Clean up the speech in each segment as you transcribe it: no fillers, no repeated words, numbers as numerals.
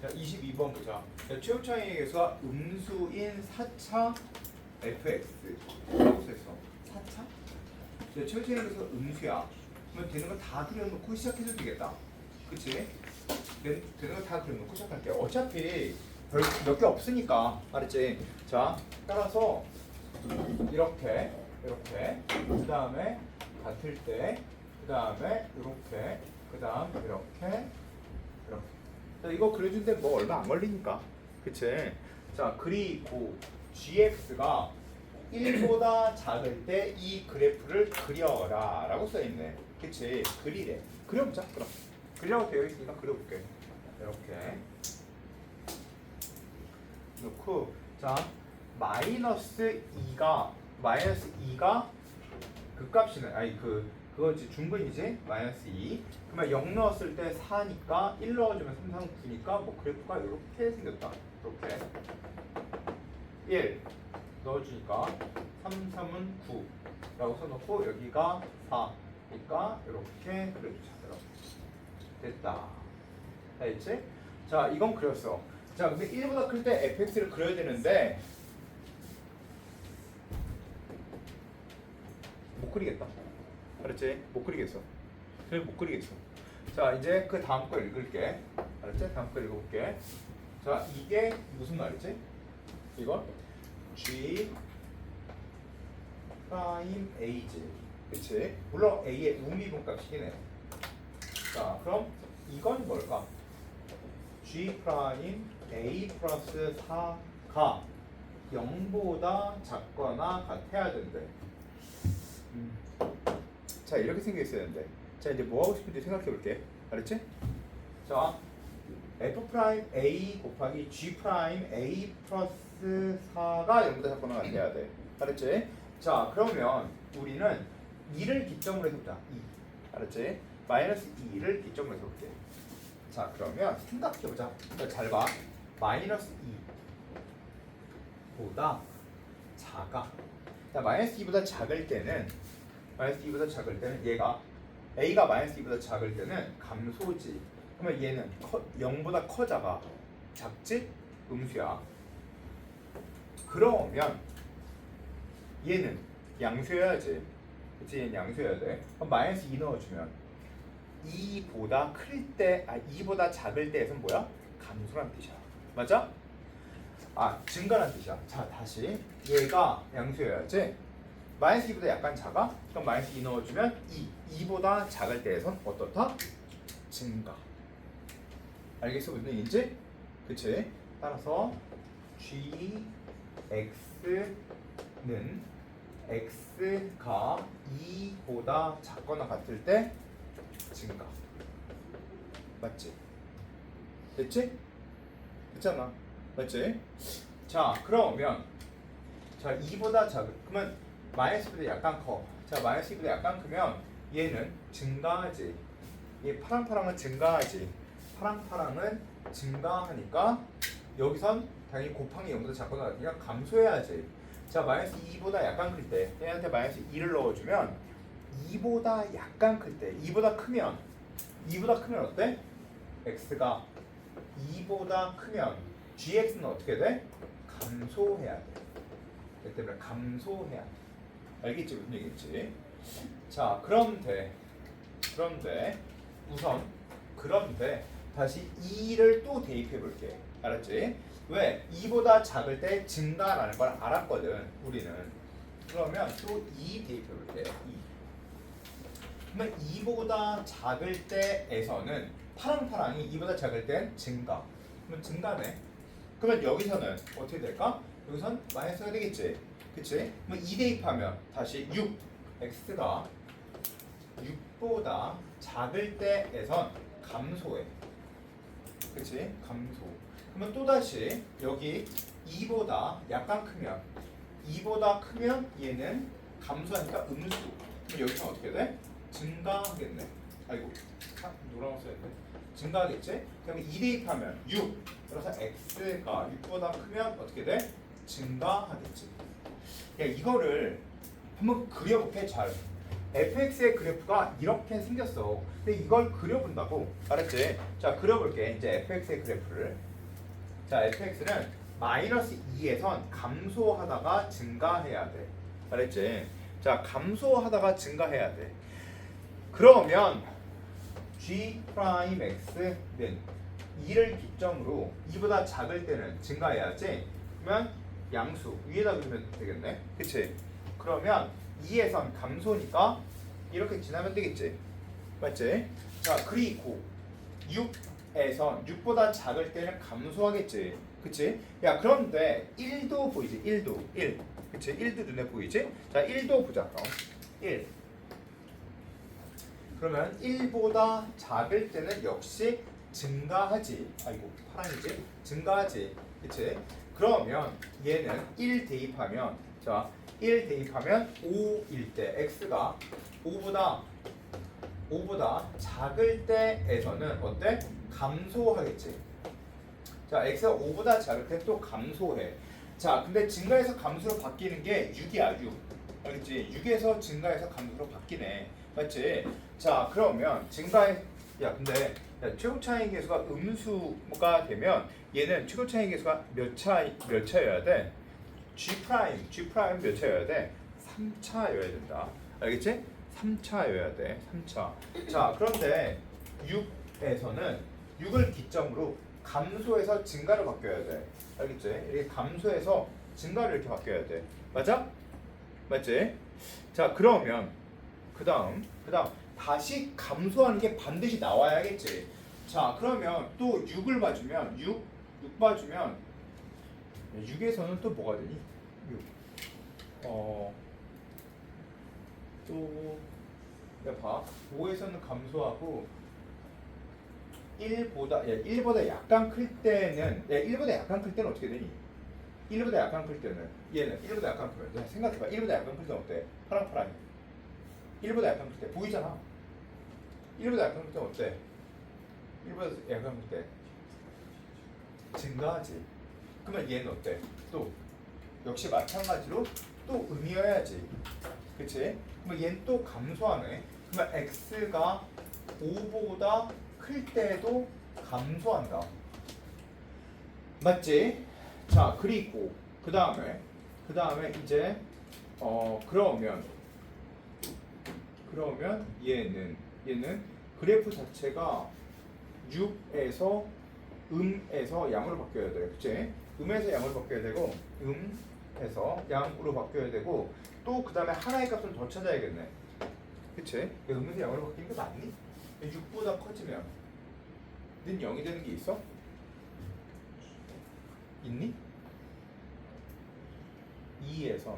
자, 22번 보자. 자, 최우창의 계수가 음수인 4차 fx 라고 써있어. 4차? 자, 최우창의 계수가 음수야. 그러면 되는 거 다 그려놓고 시작해도 되겠다. 그치? 되는 거 다 그려놓고 시작할게. 어차피 별 몇 개 없으니까. 알았지? 자, 따라서 이렇게 그 다음에 같을 때, 그 다음에 이렇게, 그 다음 이렇게. 자, 이거 그려준데 뭐 얼마 안 걸리니까. 그치? 자, 그리고 gx가 1보다 작을 때 이 그래프를 그려라 라고 써있네. 그치? 그리래. 그려보자. 그럼 그리라고 되어 있으니까 그려볼게. 이렇게 놓고, 자, 마이너스 2가 그 값이네. 아니 그거지, 중근이지. 마이너스 2. 그러면 0 넣었을 때 4니까 1 넣어주면 3, 3, 9니까 뭐 그래프가 이렇게 생겼다. 이렇게 1 넣어주니까 3, 3은 9 라고 써놓고 여기가 4니까 이렇게 그려주자. 여러분. 됐다. 알겠지? 자, 이건 그렸어. 자, 근데 1보다 클 때 fx를 그려야 되는데 못 그리겠다. 알았지? 못 그리겠어. 그래, 못 그리겠어. 자, 이제 그 다음 거 읽을게. 알았지? 다음 거 읽어볼게. 자, 이게 무슨 말이지? 이건 g 프라임 a지. 그치? 물론 a의 우미분값이긴 해. 자, 그럼 이건 뭘까? g 프라임 a 플러스 4가 0보다 작거나 같아야 된대. 자, 이렇게 생겨 있어야 되는데. 자, 이제 뭐 하고 싶은지 생각해 볼게. 알았지? 자, f 프라임 a 곱하기 g 프라임 a 플러스 4가 0보다 작거나 같아야 돼. 알았지? 자, 그러면 우리는 2를 기점으로 해서 보자. 2. 알았지? 마이너스 2를 기점으로 해서 볼게. 자, 그러면 생각해보자. 잘 봐. 마이너스 2보다 작아. 자, 마이너스 2보다 작을 때는 얘가 a가 마이너스 2보다 작을 때는 감소지. 그러면 얘는 0보다 커 작지? 음수야. 그러면 얘는 양수여야지. 그치? 얘는 양수여야 돼. 그럼 마이너스 2 넣어주면 2보다 클 때, 2보다 작을 때에선 뭐야? 감소란 뜻이야. 맞아? 증가란 뜻이야. 자, 다시 얘가 양수여야지. 마이너스 2보다 약간 작아? 그럼 마이너스 2 넣어주면 2보다 작을 때에선 어떻다? 증가. 알겠어? 무슨 얘기인지? 그치? 따라서 gx는 x가 2보다 작거나 같을 때 증가. 맞지? 됐지? 됐잖아. 맞지? 자, 그러면 2보다 그러면 마이너스보다 약간 커. 자, 마이너스 2보다 약간 크면 얘는 증가하지. 얘 파랑파랑은 증가하지. 파랑파랑은 증가하니까 여기선 당연히 곱하기 0보다 작거나 같으니까 감소해야지. 자, 마이너스 2보다 약간 클 때 얘한테 마이너스 2를 넣어주면 2보다 약간 클 때 2보다 크면 어때? x가 2보다 크면 gx는 어떻게 돼? 감소해야 돼. 그 때문에 감소해야 돼. 알겠지? 무슨 얘기겠지? 자, 그런데 다시 2를 또 대입해 볼게. 알았지? 왜? 2보다 작을 때 증가라는 걸 알았거든, 우리는. 그러면 또 2 대입해 볼게. 2. 그러면 2보다 작을 때에서는 파랑파랑이 2보다 작을 땐 증가. 그러면 증가네. 그러면 여기서는 어떻게 될까? 여기선 마이너스가 되겠지. 그치? 그럼 2 대입하면 다시 6. x가 6보다 작을 때에선 감소해. 그치? 감소. 그러면 또다시 여기 2보다 약간 크면 2보다 크면 얘는 감소하니까 음수. 그럼 여기서 어떻게 돼? 증가하겠네. 아이고, 노란 거 써야돼. 증가하겠지? 그러면 2 대입하면 6. 그래서 x가 6보다 크면 어떻게 돼? 증가하겠지. 야, 이거를 한번 그려볼게. 잘. fx의 그래프가 이렇게 생겼어. 근데 이걸 그려본다고. 알았지? 자, 그려볼게. 이제 fx의 그래프를. 자, fx는 마이너스 2에선 감소하다가 증가해야 돼. 알았지? 자, 감소하다가 증가해야 돼. 그러면 g 프라임 x는 2를 기점으로 2보다 작을 때는 증가해야지. 그러면 양수 위에다 그리면 되겠네. 그치? 그러면 2에선 감소니까 이렇게 지나면 되겠지. 맞지? 자, 그리고 6에선 6보다 작을 때는 감소하겠지. 그치? 야, 그런데 1도 보이지? 1도 1. 그치? 1도 눈에 보이지? 자, 1도 보자. 1. 그러면 1보다 작을 때는 역시 증가하지. 아이고, 파란이지? 증가하지. 그치? 그러면 얘는 1 대입하면, 자, 1 대입하면 5일 때 x가 5보다 작을 때에서는 어때? 감소하겠지. 자, x가 5보다 작을 때 또 감소해. 자, 근데 증가해서 감소로 바뀌는 게 6이야, 6. 알겠지? 6에서 증가해서 감소로 바뀌네. 맞지? 자, 그러면 야, 근데 최고 차이 계수가 음수가 되면 얘는 최고 차이 계수가 몇 차여야 돼? G 프라임 몇 차여야 돼? 3차여야 된다. 알겠지? 3차여야 돼. 3차. 자, 그런데 6에서는 6을 기점으로 감소해서 증가로 바뀌어야 돼. 알겠지? 이렇게 감소해서 증가로 이렇게 바뀌어야 돼. 맞아? 맞지? 자, 그러면 그다음 다시 감소하는 게 반드시 나와야겠지. 자, 그러면 또 6을 봐주면 6 봐주면 6에서는 또 뭐가 되니? 6. 또 야, 봐. 5에서는 감소하고 1보다 약간 클 때는 1보다 약간 클 때는 어떻게 되니? 1보다 약간 클 때는 얘는 1보다 약간 클 때. 생각해봐. 1보다 약간 클 때는 어때? 파랑파랑이. 1보다 약간 클 때 보이잖아. 1보다 약간 클 때는 어때? 1보다 약간 클 때 증가하지. 그러면 얘는 어때? 또 역시 마찬가지로 또 음이어야지. 그치? 그러면 얘는 또 감소하네. 그러면 x가 5보다 클 때도 감소한다. 맞지? 자, 그리고 그 다음에 이제 그러면 얘는 그래프 자체가 6에서 음에서 양으로 바뀌어야 돼. 그치? 음에서 양으로 바뀌어야 되고 음에서 양으로 바뀌어야 되고 또 그 다음에 하나의 값은 더 찾아야겠네. 그치? 음에서 양으로 바뀌는 거 맞니? 6보다 커지면 는 0이 되는 게 있어? 있니? 2에선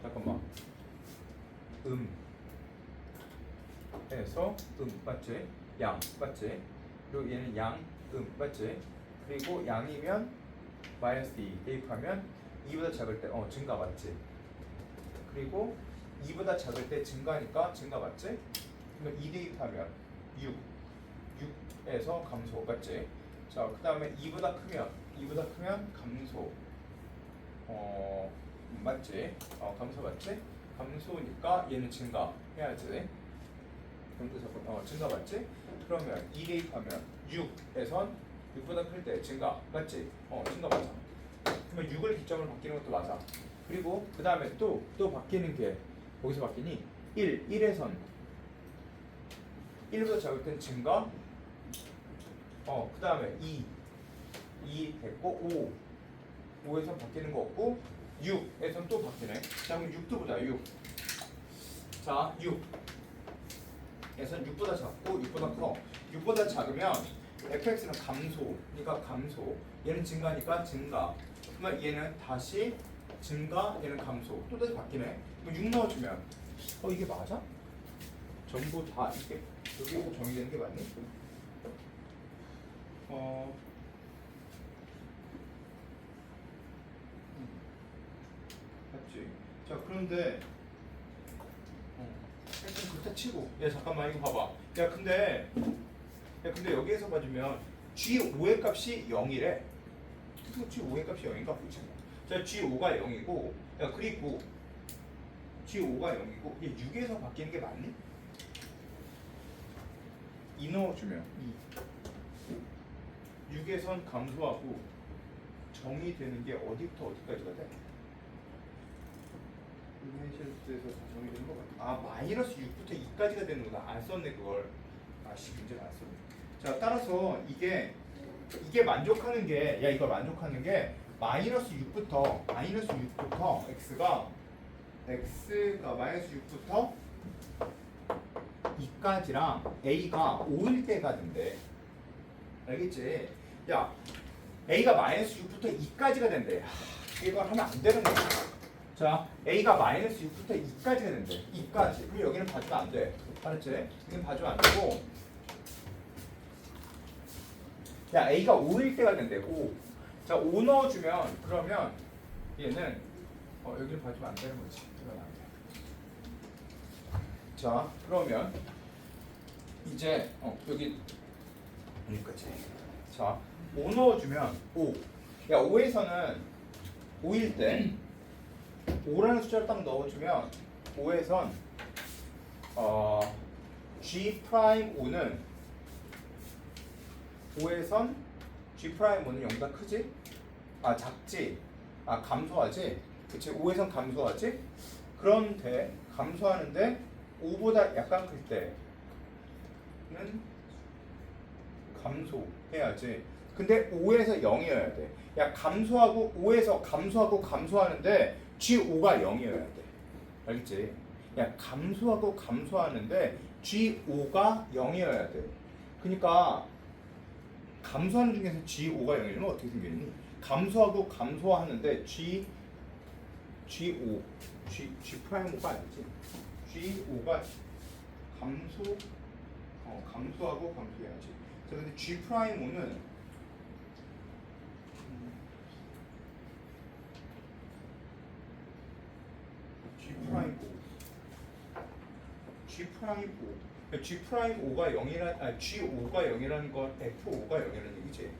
잠깐만 음에서 맞지? 양 맞지? 그리고 얘는 맞지? 그리고 양이면 마이너스 2 대입하면 2보다 작을 때 증가 맞지? 그리고 2보다 작을 때 증가니까 증가 맞지? 그러면 2 대입하면 6에서 감소 맞지? 자, 그 다음에 2보다 크면 감소 맞지? 감소 맞지? 감소니까 얘는 증가 해야지. 증가 맞지? 그러면 2 대입하면 6에선 6보다 클 때 증가 맞지? 증가 맞아. 그러면 6을 기점으로 바뀌는 것도 맞아. 그리고 그 다음에 또 바뀌는 게 거기서 바뀌니? 1에선 1보다 작을 땐 증가. 그 다음에 2 됐고 5에선 바뀌는 거 없고 6에선 또 바뀌네. 자, 그럼 6도 보자. 6. 자, 6에선 6보다 작고 6보다 커. 6보다 작으면 fx는 감소. 그러니까 감소. 얘는 증가니까 증가. 그러면 얘는 다시 증가, 얘는 감소. 또 다시 바뀌네. 그럼 6 넣어주면 이게 맞아? 전부 다 이게 여기서 정의되는 게 맞니? 맞지. 자, 그런데 일단 그렇다 치고. 야, 잠깐만 이거 봐봐. 근데 여기에서 봐주면 G5의 값이 0이래. G5의 값이 0인가? 보자. 자, G5가 0이고, 야, 그리고 G5가 0이고 이게 6에서 바뀌는 게 맞니? 2 넣어주면 6에선 감소하고 정이 되는 게 어디부터 어디까지가 돼? 이니셜스에서 다 정이 되는 거 같아. 아 마이너스 6부터 2까지가 되는 거다. 안 썼네 그걸. 아씨 문제를 안 썼네. 자 따라서 이게 만족하는 게 야 이걸 만족하는 게 마이너스 6부터 x가 마이너스 6부터 2까지랑 a가 5일 때가 된대. 알겠지? 야 a가 마이너스 6부터 2까지가 된대. 이걸 하면 안 되는 거야. 자 a가 마이너스 6부터 2까지가 된대. 2까지. 그럼 여기는 봐주면 안 돼. 알았지? 여기는 봐주면 안 되고 야 a가 5일 때가 된대. 5. 자 5 넣어주면 그러면 얘는 여기를 봐주면 안 되는 거지. 이건 안 돼. 자 그러면 이제 여기 여기까지. 자 5 넣어주면 5. 야 5에서는 5일 때 5라는 숫자를 딱 넣어주면 5에선 G 프라임 5는 5에선 G 프라임 5는 0보다 크지? 아 작지? 아 감소하지? 그치 5에선 감소하지? 그런데 감소하는데 5보다 약간 클 때는 감소해야지. 근데 5에서 0이어야 돼. 야 감소하고 5에서 감소하는데 G5가 0이어야 돼. 알겠지? 야 감소하고 감소하는데 G5가 0이어야 돼. 그러니까 감소하는 중에서 G5가 0이면 어떻게 생겼니? 감소하고 감소하는데 G 프라임 5가 아니지. G5가 감소하고 감소해야지. 자, 근데 G 프라임 5는 G 프라임 5. G 프라임 5가 0이란 G5가 0이라는 건 F5가 0이라는 얘기지.